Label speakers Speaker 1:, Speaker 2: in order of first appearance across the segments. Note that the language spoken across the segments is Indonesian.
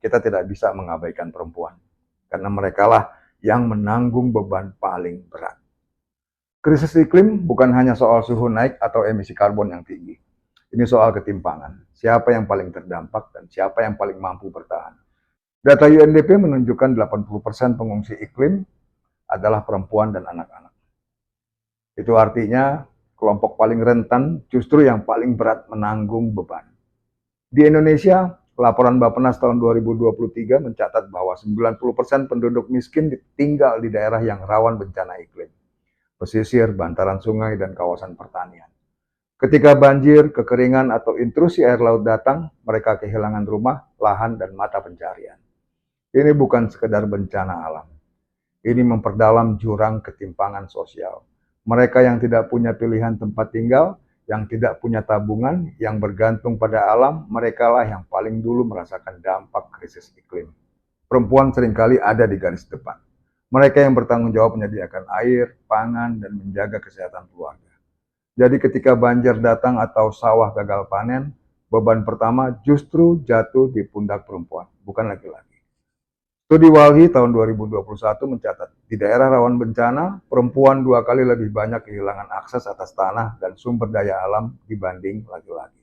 Speaker 1: kita tidak bisa mengabaikan perempuan. Karena merekalah yang menanggung beban paling berat. Krisis iklim bukan hanya soal suhu naik atau emisi karbon yang tinggi. Ini soal ketimpangan. Siapa yang paling terdampak dan siapa yang paling mampu bertahan. Data UNDP menunjukkan 80% pengungsi iklim adalah perempuan dan anak-anak. Itu artinya kelompok paling rentan justru yang paling berat menanggung beban. Di Indonesia, laporan Bappenas tahun 2023 mencatat bahwa 90% penduduk miskin tinggal di daerah yang rawan bencana iklim. Pesisir, bantaran sungai, dan kawasan pertanian. Ketika banjir, kekeringan, atau intrusi air laut datang, mereka kehilangan rumah, lahan, dan mata pencarian. Ini bukan sekedar bencana alam. Ini memperdalam jurang ketimpangan sosial. Mereka yang tidak punya pilihan tempat tinggal, yang tidak punya tabungan, yang bergantung pada alam, merekalah yang paling dulu merasakan dampak krisis iklim. Perempuan seringkali ada di garis depan. Mereka yang bertanggung jawab menyediakan air, pangan, dan menjaga kesehatan keluarga. Jadi ketika banjir datang atau sawah gagal panen, beban pertama justru jatuh di pundak perempuan, bukan laki-laki. Studi Walhi tahun 2021 mencatat, di daerah rawan bencana, perempuan 2 kali lebih banyak kehilangan akses atas tanah dan sumber daya alam dibanding laki-laki.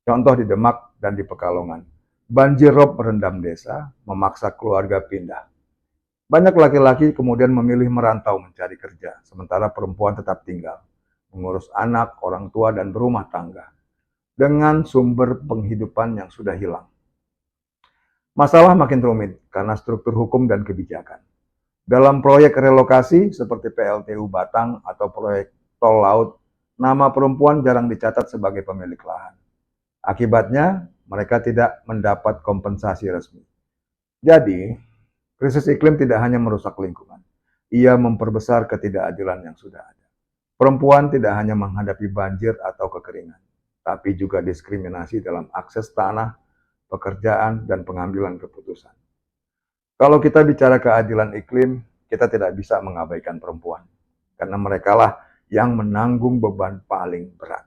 Speaker 1: Contoh di Demak dan di Pekalongan. Banjir rob merendam desa, memaksa keluarga pindah. Banyak laki-laki kemudian memilih merantau mencari kerja, sementara perempuan tetap tinggal, mengurus anak, orang tua, dan berumah tangga, dengan sumber penghidupan yang sudah hilang. Masalah makin rumit karena struktur hukum dan kebijakan. Dalam proyek relokasi seperti PLTU Batang atau proyek tol laut, nama perempuan jarang dicatat sebagai pemilik lahan. Akibatnya, mereka tidak mendapat kompensasi resmi. Jadi, krisis iklim tidak hanya merusak lingkungan, ia memperbesar ketidakadilan yang sudah ada. Perempuan tidak hanya menghadapi banjir atau kekeringan, tapi juga diskriminasi dalam akses tanah, pekerjaan, dan pengambilan keputusan. Kalau kita bicara keadilan iklim, kita tidak bisa mengabaikan perempuan, karena merekalah yang menanggung beban paling berat.